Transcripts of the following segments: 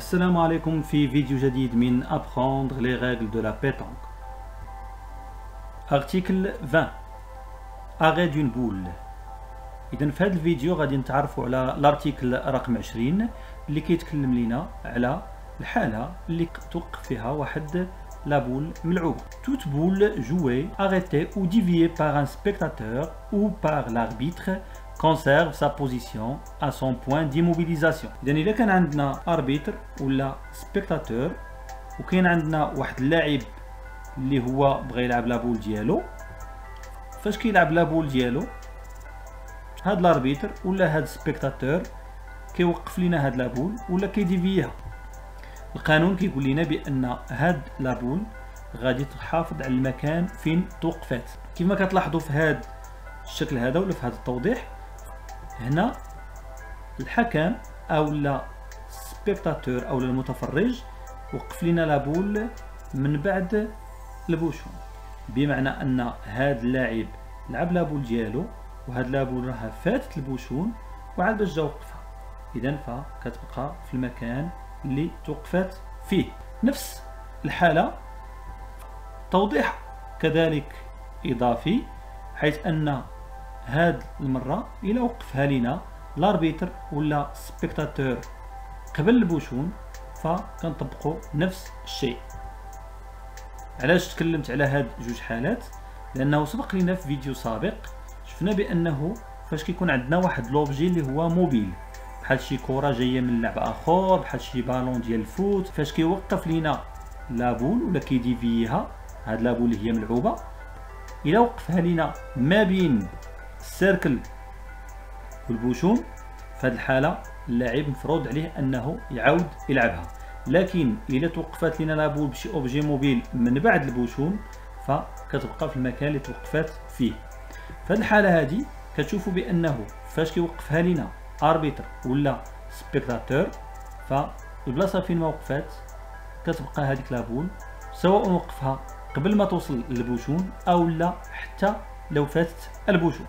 السلام عليكم في فيديو جديد من Apprendre les règles de la pétanque. Article 20. Arrêt d'une boule. إذا في هذا الفيديو غادي نتعرفوا على الارتيكل رقم 20 اللي كيتكلم لنا على الحالة اللي توقف فيها واحد la boule ملعوبة. Toute boule jouée, arrêtée ou déviée par un spectateur ou par l'arbitre conserve sa position à son point d'immobilisation. إذا إذا كان عندنا أربيتر ولا سبيكتاتور وكاين عندنا واحد اللاعب اللي هو بغى يلعب لابول ديالو، فاش كيلعب لابول ديالو هاد الاربيتر ولا هاد السبيكتاتور كيوقف لينا هاد لابول ولا كيديفيها. القانون كيقول لنا بان هاد لابول غادي تحافظ على المكان فين توقفات. كما كتلاحظوا في هاد الشكل هذا ولا في هذا التوضيح، هنا الحكم او لا سبيكتاتور او المتفرج وقف لنا لابول من بعد البوشون، بمعنى ان هاد اللاعب لعب لابول ديالو وهاد لابول راها فاتت البوشون وعاد باش جا وقفها، اذا فكتبقى في المكان اللي توقفات فيه. نفس الحالة توضيح كذلك إضافي، حيث أن هاد المرة إلا وقفها لنا الاربيتر ولا سبيكتاتور قبل البوشون فكنطبقوا نفس الشيء. علاش تكلمت على هاد جوج حالات؟ لأنه سبق لنا في فيديو سابق شفنا بأنه فاش كيكون عندنا واحد لوبجي اللي هو موبيل، بحال شي كرة جايه من لعب اخر، بحال شي بالون ديال الفوت، فاش كيوقف لينا لابول ولا كيديفيها هاد لابول اللي هي ملعوبه، الا وقفها لينا ما بين السيركل والبوشون فهاد الحاله اللاعب مفروض عليه انه يعاود يلعبها. لكن الا توقفات لينا لابول بشي اوبجي موبيل من بعد البوشون فكتبقى في المكان اللي توقفات فيه. فهاد الحاله هذه كتشوفوا بانه فاش كيوقفها لينا اربيتر ولا سبيكتاتور فالبلاصه فين ما وقفات كتبقى هذيك لابول، سواء وقفها قبل ما توصل للبوشون او لا حتى لو فاتت البوشون.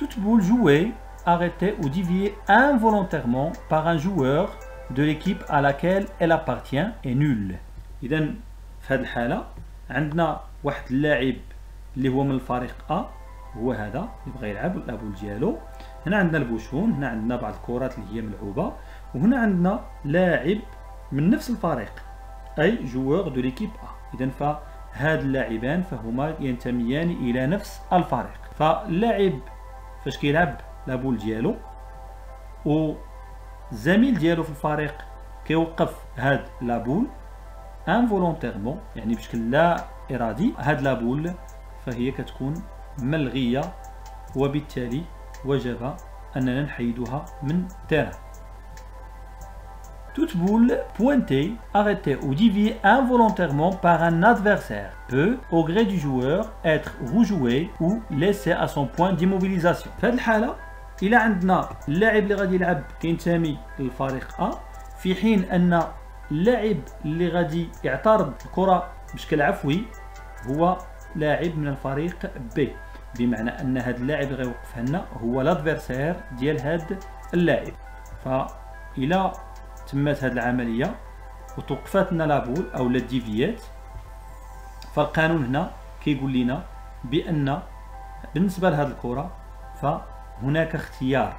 Toute boule jouée, arrêtée ou déviée involontairement par un joueur de l'équipe à laquelle elle appartient est nulle. اذا في هذه الحاله عندنا واحد اللاعب اللي هو من الفريق A، هو هذا اللي بغى يلعب لابول ديالو. هنا عندنا البوشون، هنا عندنا بعض الكرات اللي هي ملعوبه، وهنا عندنا لاعب من نفس الفريق اي جوور دو ليكيب A. اذا فهاد اللاعبان فهما ينتميان الى نفس الفريق. فاللاعب فاش كيلعب لابول ديالو والزميل ديالو في الفريق كيوقف هاد لابول انفولونتيرمون، يعني بشكل لا ارادي، هاد لابول فهي كتكون ملغيه وبالتالي وجب أننا نحيدها من التيران. Toute boule pointée, arrêtée ou déviée involontairement par un adversaire peut, au gré du joueur, être rejouée ou laissée à son point d'immobilisation. في هذه الحالة إلا عندنا اللاعب اللي غادي يلعب كينتمي للفريق A، في حين أن اللاعب اللي غادي يعترض الكرة بشكل عفوي هو لاعب من الفريق B، بمعنى ان هذا اللاعب اللي غيوقفها لنا هو لادفيرسير ديال هذا اللاعب. فإلا تمت هذه العمليه وتوقفات لنا لابول او لا ديفيات، فالقانون هنا كيقول لنا بان بالنسبه لهذه الكره فهناك اختيار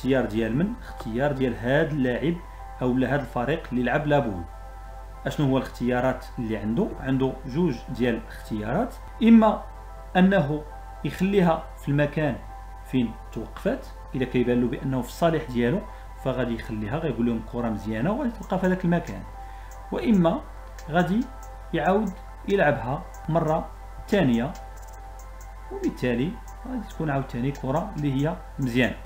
ديال من؟ اختيار ديال هذا اللاعب او هذا الفريق اللي لعب لابول. اشنو هو الاختيارات اللي عنده جوج ديال الاختيارات، اما انه يخليها في المكان فين توقفات، الا كيبان له بانه في الصالح ديالو فغادي يخليها، غيقول لهم الكره مزيانه وغادي تبقى في هذاك المكان، واما غادي يعاود يلعبها مره ثانيه وبالتالي غادي تكون عاوتاني كره اللي هي مزيانه.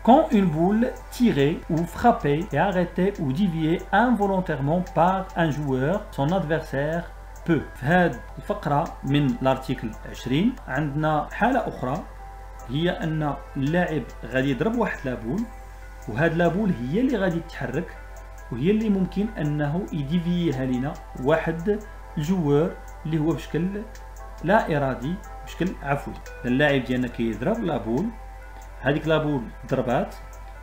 Quand une boule tirée ou frappée est arrêtée ou déviée involontairement par un joueur, son adversaire peut. في هذه الفقرة من الارتيكل 20 عندنا حالة أخرى، هي أن اللاعب غادي يضرب واحد لابول، وهاد لابول هي اللي غادي تتحرك وهي اللي ممكن أنه يديفيها لنا واحد الجوار اللي هو بشكل لا إرادي، بشكل عفوي. اللاعب ديالنا كيضرب لابول، هذيك لابول ضربات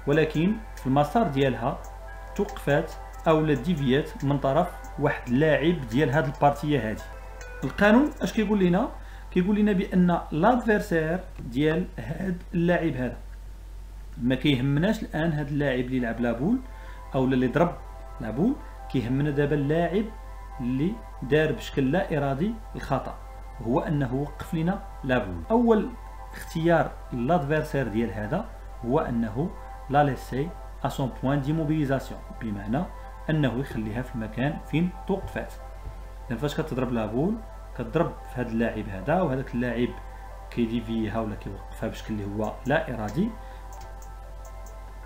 ولكن في المسار ديالها توقفات او ديفيات من طرف واحد اللاعب ديال هاد البارتيه هادي. القانون اش كيقول لنا؟ كيقول لنا بان لادفيرسير ديال هاد اللاعب هذا ما كيهمناش الان هاد اللاعب اللي لعب لابول او اللي ضرب لابول، كيهمنا دابا اللاعب اللي دار بشكل لا ارادي الخطا، هو انه وقف لنا لابول. اول اختيار لادفيرسير ديال هذا هو انه لا ليسي ا سون بوين ديموبيليزاسيون، بمعنى انه يخليها في المكان فين توقفات. يعني فاش كتضرب لابول كتضرب في هذا اللاعب هذا، وهذاك اللاعب كيديفيها ولا كيوقفها بشكل اللي هو لا ارادي.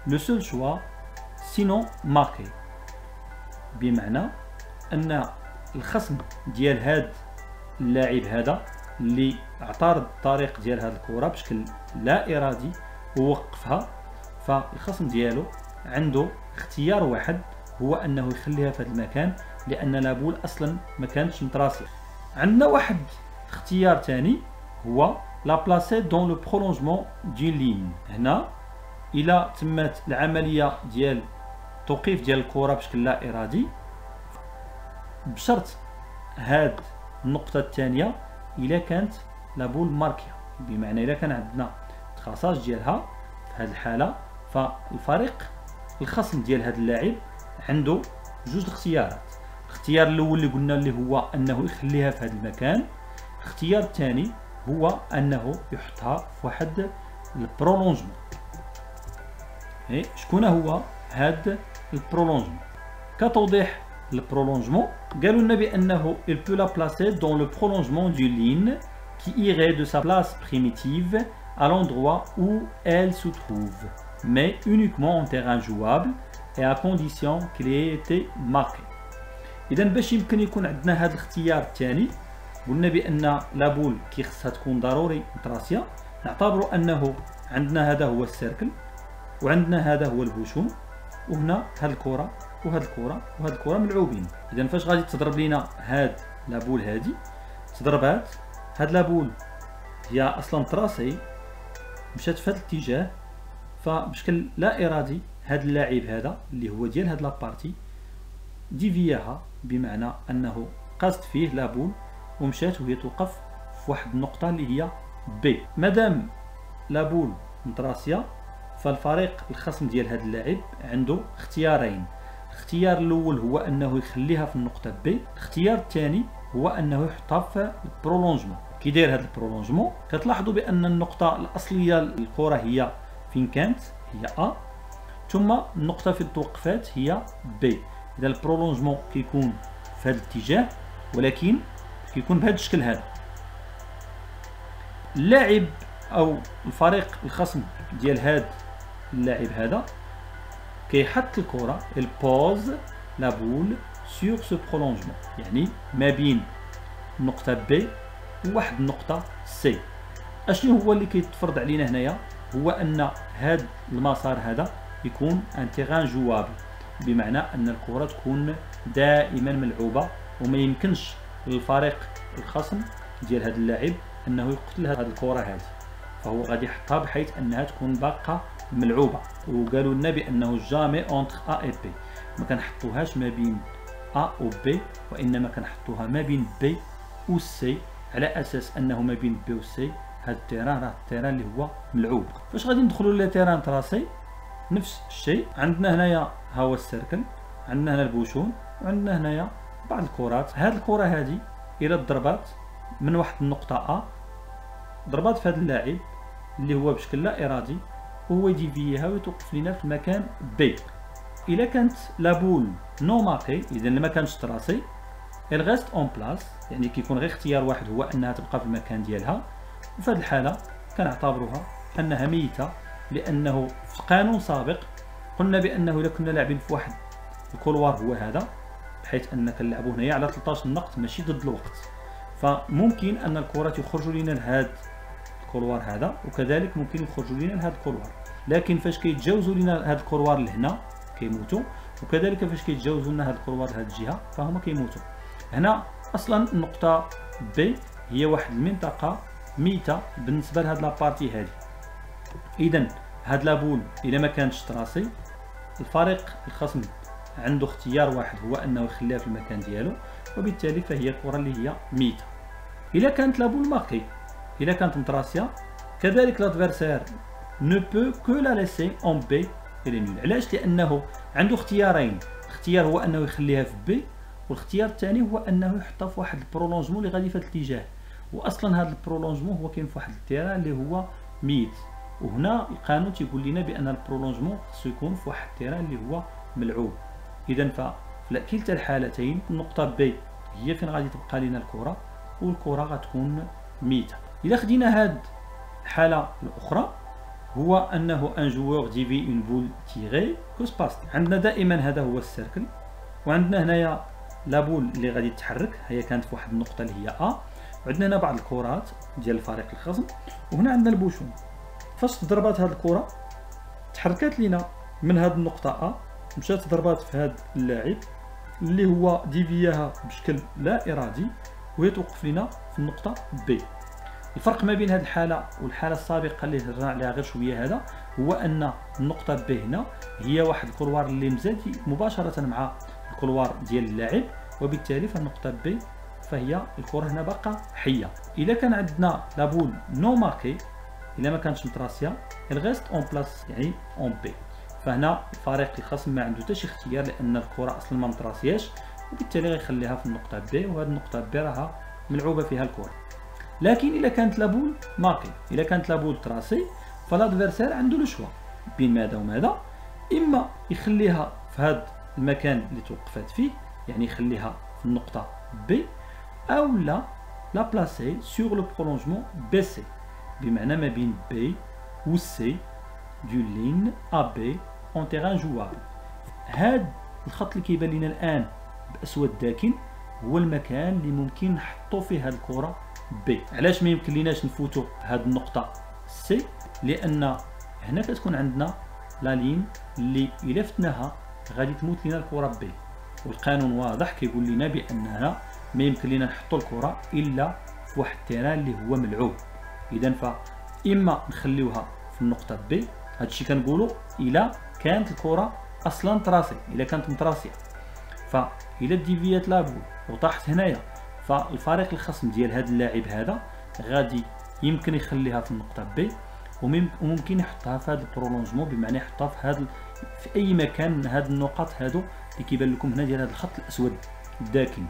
لو سول شوا سينون ماركي، بمعنى ان الخصم ديال هذا اللاعب هذا اللي اعترض الطريق ديال هذه الكره بشكل لا ارادي ووقفها، فالخصم ديالو عنده اختيار واحد، هو انه يخليها في هذا المكان لان لابول اصلا ما كانتش متراسيه. عندنا واحد اختيار ثاني هو لا بلاسي دون لو برولونجمون دون لين. هنا الى تمت العمليه ديال توقيف ديال الكره بشكل لا ارادي، بشرط هاد النقطه الثانيه الى كانت لابول ماركيه، بمعنى الى كان عندنا تخاصاج ديالها في هذه الحاله، فالفريق الخصم ديال هذا اللاعب عنده جوج اختيارات. الاختيار الاول اللي قلنا اللي هو انه يخليها في هذا المكان، الاختيار الثاني هو انه يحطها في واحد البرولونجمون. شكون هو هذا البرولونجمون؟ كتوضيح البرولونجمون قالوا لنا بانه il peut la placer dans le prolongement d'une ligne qui irait de sa place primitive à l'endroit où elle se trouve, mais uniquement en terrain jouable et à condition qu'il ait été marqué. اذا باش يمكن يكون عندنا هذا الاختيار الثاني، قلنا بان لابول كي خصها تكون ضروري متراسيه، نعتبروا انه عندنا هذا هو السيركل وعندنا هذا هو البوشون، وهنا هاد الكره وهاد الكره وهاد الكره ملعوبين. اذا فاش غادي تضرب لينا هاد لابول هادي تضربات، هاد لابول هي اصلا تراسي مشات في هذا الاتجاه، فبشكل لا ارادي هاد اللاعب هذا اللي هو ديال هاد لابارتي ديفياها، بمعنى انه قاصد فيه لابول ومشات وهي توقف في واحد النقطه اللي هي بي. مادام لابول متراسيه فالفريق الخصم ديال هذا اللاعب عنده اختيارين. الاختيار الاول هو انه يخليها في النقطه بي، الاختيار الثاني هو انه يحطها في البرولونجمون. كي داير هذا البرولونجمون كتلاحظوا بان النقطه الاصليه للكره هي فين كانت، هي ا، ثم النقطه في التوقفات هي بي. اذا البرولونجمون كيكون في هذا الاتجاه، ولكن كيكون بهذا الشكل هذا. اللاعب او الفريق الخصم ديال هذا اللاعب هذا كيحط الكره البوز لا بول سور سو برولونجمون، يعني ما بين النقطه بي وواحد النقطه سي. اشنو هو اللي كيتفرض علينا هنايا؟ هو ان هذا المسار هذا يكون ان تيران جوابل، بمعنى ان الكره تكون دائما ملعوبه وما يمكنش للفريق الخصم ديال هذا اللاعب انه يقتل هذه الكره هذه، فهو غادي يحطها بحيث انها تكون باقه ملعوبه. وقالوا لنا بانه جامي اونتر ا اي بي، ما كنحطوهاش ما بين ا و بي، وانما كنحطوها ما بين بي و سي، على اساس انه ما بين بي و سي هذا التيران راه التيران اللي هو ملعوب. فاش غادي ندخلوا للتيران تراسي نفس الشيء، عندنا هنايا ها هو السيركل، عندنا هنا البوشون، وعندنا هنايا بعض الكرات. هذه الكره هذه الى ضربات من واحد النقطه ا، ضربات في هذا اللاعب اللي هو بشكل لا ارادي، وهو يديفيها ويتوقف لنا في المكان بي. الا كانت لابول نو ماركي، اذا ما كانتش تراسي، الغيست اون بلاس، يعني كيكون غير اختيار واحد هو انها تبقى في المكان ديالها، وفي هذه الحاله كنعتبروها انها ميته، لانه في قانون سابق قلنا بانه الا كنا لاعبين في واحد الكولوار هو هذا، بحيث ان كنلعبوا هنايا على 13 نقط ماشي ضد الوقت، فممكن ان الكرات يخرجوا لنا لهذا الكولوار هذا، وكذلك ممكن يخرجوا لنا لهذا الكولوار، لكن فاش كيتجاوزوا لنا هذا الكولوار لهنا كيموتوا، وكذلك فاش كيتجاوزوا لنا هذا الكولوار لهذه الجهه فهما كيموتوا. هنا اصلا النقطه بي هي واحد المنطقه ميته بالنسبه لهاد لابارتي هذه. اذا هاد لابول الا ما كانتش تراسي، الفريق الخصم عنده اختيار واحد هو انه يخليها في المكان ديالو، وبالتالي فهي الكره اللي هي ميته. الا كانت لا بول ماركي، الا كانت متراسيه، كذلك لادفيرسير ne peut que la laisser en B et les nuls. علاش؟ لانه عنده اختيارين، اختيار هو انه يخليها في بي، والاختيار الثاني هو انه يحطها في واحد البرولونجمون اللي غادي في هذا الاتجاه، واصلا هذا البرولونجمون هو كاين في واحد التيران اللي هو ميت، وهنا القانون تيقول لنا بان البرولونجمون خصو يكون في واحد التيران اللي هو ملعوب. اذا ففي كلتا الحالتين النقطه بي هي فين غادي تبقى لنا الكره، والكره غتكون ميته. الا خدينا هاد الحاله الاخرى هو انه ان جوور ديفي اون بول تيغي كو سباس. عندنا دائما هذا هو السيركل، وعندنا هنايا لا بول اللي غادي تتحرك، هي كانت في واحد النقطه اللي هي ا، وعندنا هنا بعض الكرات ديال الفريق الخصم، وهنا عندنا البوشون. فاش تضربات هذه الكره تحركات لينا من هذه النقطه ا، مشات ضربات في هذا اللاعب اللي هو ديفياها بشكل لا ارادي، وهي توقف لنا في النقطه بي. الفرق ما بين هذه الحاله والحاله السابقه اللي هضرنا عليها غير شويه هذا هو ان النقطه ب هنا هي واحد الكولوار اللي مزاد مباشره مع الكولوار ديال اللاعب، وبالتالي فالنقطه ب فهي الكره هنا باقا حيه. الا كان عندنا لابول نو ماركي، الا ما كانتش متراسيه، الغيست اون بلاس يعني اون بي، فهنا الفريق الخصم ما عنده حتى شي اختيار لان الكره اصلا ما متراسياش، وبالتالي غيخليها في النقطه ب، وهذه النقطه ب راها ملعوبه فيها الكره. لكن الا كانت لابول ماركي، الا كانت لابول تراسي، فالادفيرسير عنده لو شوا بين ماذا وماذا، اما يخليها في هذا المكان اللي توقفات فيه، يعني يخليها في النقطه بي، او لا بلاسي سور لو برولونجمون بي سي، بمعنى ما بين بي و سي دو لين ا بي اون تيران جوابل. هذا الخط اللي كيبان لنا الان باسود داكن هو المكان اللي ممكن نحطو فيه هذه الكره بي. علاش ما يمكن ليناش نفوتو هذه النقطه سي؟ لان هنا كتكون عندنا لا لين اللي الا فتناها غادي تموت لينا الكره بي، والقانون واضح كيقول لنا باننا ما يمكن لينا نحطو الكره الا في واحد التيران اللي هو ملعوب. اذا فاما نخليوها في النقطه بي، هادشي كنقولوا الا كانت الكره اصلا تراسي، الا كانت متراسيه، فالا ديفيات لابول وطاحت هنايا، فالفريق الخصم ديال هذا اللاعب هذا غادي يمكن يخليها في النقطه بي، وممكن يحطها في هذا البرولونجمون، بمعنى يحطها في اي مكان من هذه النقاط هادو اللي كيبان لكم هنا ديال هذا الخط الاسود الداكن،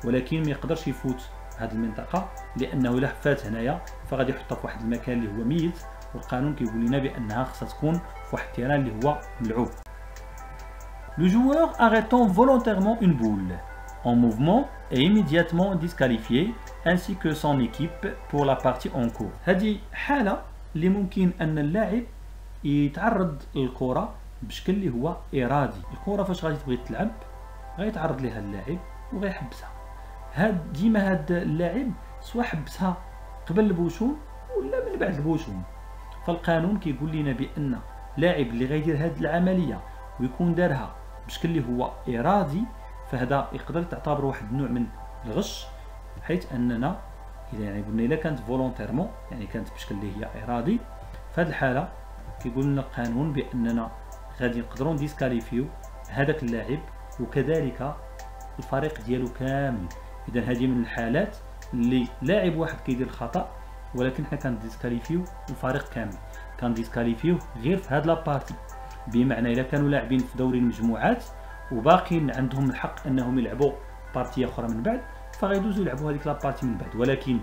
ولكن ما يقدرش يفوت هذه المنطقه لانه الا فات هنايا فغادي يحطها في واحد المكان اللي هو ميت، والقانون كيقول لنا بانها خصها تكون في واحد التيران اللي هو ملعوب. Le joueur arrêtant volontairement une boule en mouvement est immédiatement disqualifié ainsi que son équipe pour la partie en cours. هذه حالة اللي ممكن أن اللاعب يتعرض للكرة بشكل اللي هو إرادي. الكرة فاش غادي تبغي تلعب غيتعرض لها اللاعب وغيحبسها. ديما هاد اللاعب سواء حبسها قبل البوشون ولا من بعد البوشون. فالقانون كيقول لنا بأن لاعب اللي غيدير هاد العملية ويكون دارها بشكل اللي هو إرادي، فهذا يقدر تعتبر واحد النوع من الغش، حيث اننا اذا يعني قلنا الا كانت فولونتيرمون يعني كانت بشكل اللي هي ارادي، في هذه الحاله كيقول لنا القانون باننا غادي نقدروا نديسكاليفيو هذاك اللاعب وكذلك الفريق ديالو كامل. اذا هذه من الحالات اللي لاعب واحد كيدير خطا ولكن حنا كنديسكاليفيو الفريق كامل، كنديسكاليفيو غير في هذه لابارتي، بمعنى الا كانوا لاعبين في دوري المجموعات وباقيين عندهم الحق انهم يلعبوا بارتيه اخرى من بعد، فغيدوزوا يلعبوا هذيك لابارتي من بعد، ولكن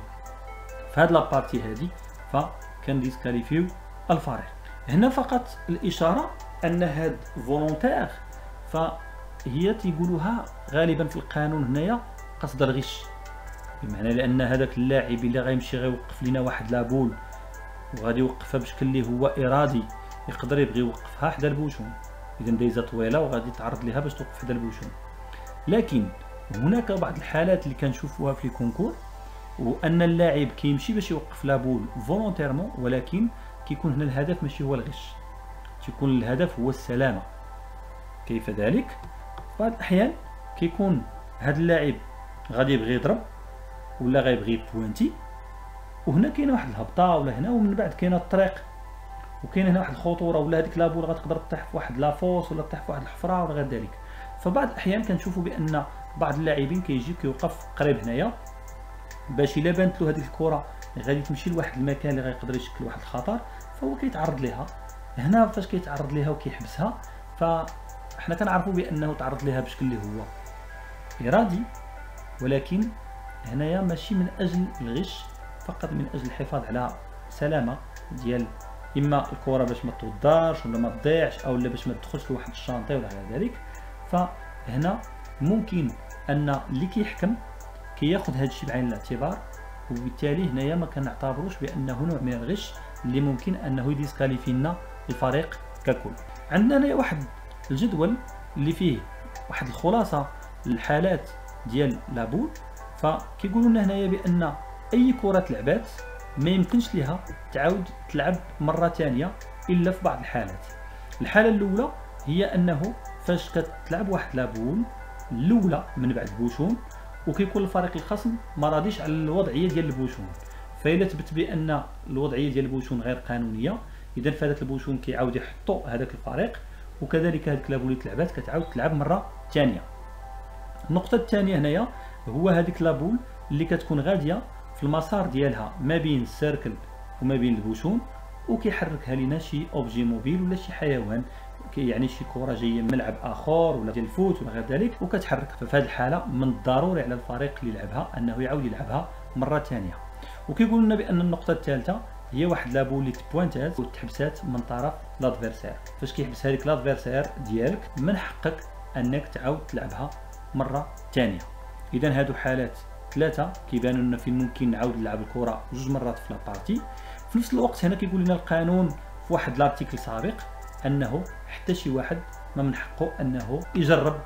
في هذه لابارتي هذه فكنديسكاليفيو الفريق. هنا فقط الاشاره ان هاد فولونتير فهي تيقولوها غالبا في القانون هنايا قصد الغش، بمعنى لان هذاك اللاعب اللي غيمشي غيوقف لنا واحد لابول وغادي يوقفها بشكل اللي هو ارادي، يقدر يبغي يوقفها حدا البوشون، اذا دايزه طويله وغادي يتعرض لها باش توقف حدا البوشون. لكن هناك بعض الحالات اللي كنشوفوها في الكونكور وان اللاعب كيمشي باش يوقف لابول فولونتيرمون، ولكن كيكون هنا الهدف ماشي هو الغش، تيكون الهدف هو السلامه. كيف ذلك؟ في بعض الاحيان كيكون هذا اللاعب غادي يبغي يضرب ولا غيبغي بوانتي، وهنا كاينه واحد الهبطه ولا هنا، ومن بعد كاينه الطريق وكاين هنا واحد الخطوره، ولا هذيك لابول غتقدر تطيح في واحد لافوس ولا تطيح في واحد الحفره ولا غير ذلك. فبعض الاحيان كنشوفوا بان بعض اللاعبين كيجي كيوقف قريب هنايا باش الا بانت له هذيك الكره غادي تمشي لواحد المكان اللي غيقدر يشكل واحد الخطر، فهو كيتعرض ليها. هنا فاش كيتعرض ليها وكيحبسها، فاحنا كنعرفوا بانه تعرض ليها بشكل اللي هو ارادي، ولكن هنايا ماشي من اجل الغش، فقط من اجل الحفاظ على سلامه ديال اما الكره باش ما تودارش ولا ما تضيعش، او باش ما تدخلش لواحد الشانطي ولا غير ذلك. فهنا ممكن ان اللي كيحكم كياخذ هذا الشيء بعين الاعتبار، وبالتالي هنايا ما كنعتبروش بانه نوع من الغش اللي ممكن انه يديسكاليفي لنا الفريق ككل. عندنا هنايا واحد الجدول اللي فيه واحد الخلاصه للحالات ديال لابول. فكيقولوا لنا هنايا بان اي كره لعبات ما يمكنش ليها تعاود تلعب مره ثانيه الا في بعض الحالات. الحاله الاولى هي انه فاش كتلعب واحد لابول الاولى من بعد بوشون، وكيكون الفريق الخصم ما راضيش على الوضعيه ديال البوشون، فإلا تبت بان الوضعيه ديال البوشون غير قانونيه، اذا فهذاك البوشون كيعاود يحطوا هذاك الفريق، وكذلك هذيك لابول اللي تلعبات كتعاود تلعب مره ثانيه. النقطه الثانيه هنايا هو هذيك لابول اللي كتكون غاديه في المسار ديالها ما بين السيركل وما بين البوشون، وكيحركها لينا شي اوبجي موبيل ولا شي حيوان، يعني شي كره جايه من ملعب اخر ولا ديال الفوت ولا غير ذلك وكتحرك. ففي هذه الحاله من الضروري على الفريق اللي لعبها انه يعاود يلعبها مره ثانيه. وكيقولوا لنا بان النقطه الثالثه هي واحد لابول اللي تبوانتات وتحبسات من طرف لادفيرسير. فاش كيحبسها لك لادفيرسير ديالك من حقك انك تعاود تلعبها مره ثانيه. اذا هادو حالات ثلاثه كيبانوا لنا فين ممكن نعاود نلعب الكره جوج مرات في لابارتي. في نفس الوقت هنا كيقول لنا القانون في واحد لارتيكل سابق انه حتى شي واحد ما من حقه انه يجرب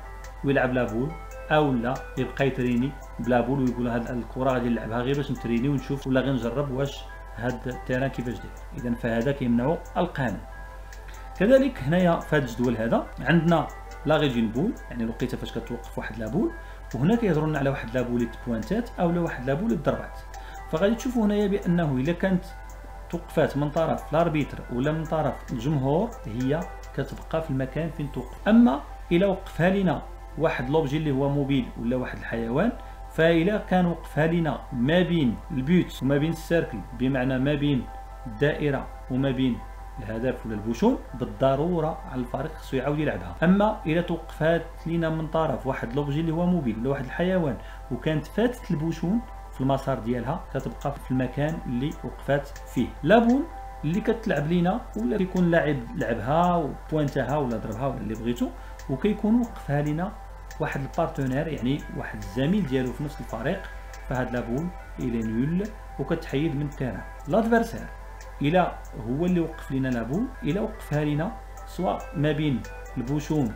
ويلعب لابول او لا يبقى يتريني بلابول ويقول هاد الكره غادي نلعبها غير باش نتريني ونشوف ولا غير نجرب واش هاد التيران كيفاش داير. اذا فهذا كيمنعوا القانون. كذلك هنايا في هذا الجدول هذا عندنا لا ريجين بول، يعني الوقيته فاش كتوقف واحد لابول، وهنا كيهضروا لنا على واحد لابول بوانتات او لا واحد لابول ضربات. فغادي تشوفوا هنايا بانه الا كانت توقفات من طرف الاربيتر ولا من طرف الجمهور هي كتبقى في المكان فين توقف. اما الا وقفها لنا واحد لوبجي اللي هو موبيل ولا واحد الحيوان، فإلا كان وقفها لنا ما بين البيوت وما بين السيركل، بمعنى ما بين الدائره وما بين الهدف ولا البوشون، بالضروره على الفريق خصو يعاود يلعبها. اما الا توقفات لينا من طرف واحد لوبجي اللي هو موبيل ولا واحد الحيوان وكانت فاتت البوشون في المسار ديالها، كتبقى في المكان اللي وقفات فيه. لابول اللي كتلعب لينا ولا كيكون لاعب لعبها وبوانتها ولا ضربها ولا اللي بغيتو، وكيكون وقفها لينا واحد البارتنير، يعني واحد الزميل ديالو في نفس الفريق، فهاد لابول الى نول وكتحيد من التيران. لادفيرسير الى هو اللي وقف لينا لابول، الى وقفها لينا سواء ما بين البوشون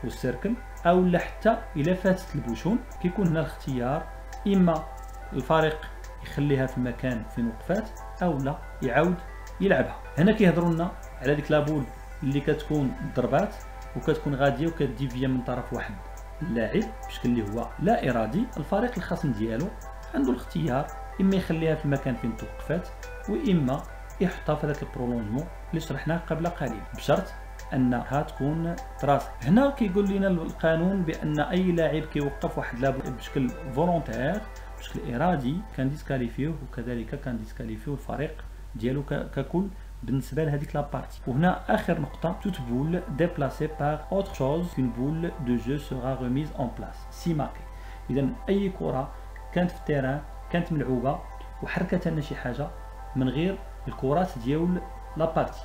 والسيركل او لا حتى الى فاتت البوشون، كيكون هنا الاختيار اما الفريق يخليها في المكان فين وقفات او لا يعاود يلعبها. هنا كيهضروا لنا على ديك لابول اللي كتكون ضربات وكتكون غاديه وكتديفيا من طرف واحد اللاعب بشكل اللي هو لا ارادي. الفريق الخصم ديالو عنده الاختيار اما يخليها في المكان فين توقفات واما يحطها في هذاك البرولونجمون اللي شرحناه قبل قليل، بشرط انها تكون تراس. هنا كيقول لنا القانون بان اي لاعب كيوقف واحد لابول بشكل فولونتير بشكل ارادي كان ديسكاليفيوه، وكذلك كان ديسكاليفيو الفريق ديالو ككل بالنسبه لهذيك لابارتي. وهنا اخر نقطه، toute boule déplacée par autre chose qu'une boule de jeu sera remise en place si marquée. اذا اي كره كانت في التيران كانت ملعوبه وحركتها لنا شي حاجه من غير الكرات ديال لابارتي،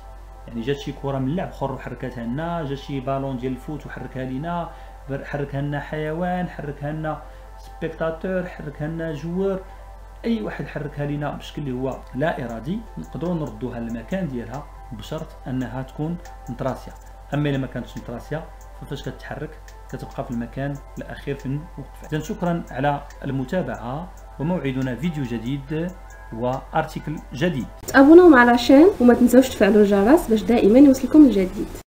يعني جات شي كره من لعب اخر وحركتها لنا، جا شي بالون ديال الفوت وحركها لينا، حركها لنا حيوان، حركها لنا سبيكتاتور، حركها لنا جوار، اي واحد حركها لينا بشكل اللي هو لا ارادي نقدروا نردوها للمكان ديالها بشرط انها تكون متراسيه. اما الا ما كانتش متراسيه فاش كتحرك كتبقى في المكان الاخير فين وقفت. اذا شكرا على المتابعه، وموعدنا فيديو جديد وارتيكل جديد. تابوناو مع لاشين وما تنساوش تفعلوا الجرس باش دائما يوصلكم الجديد.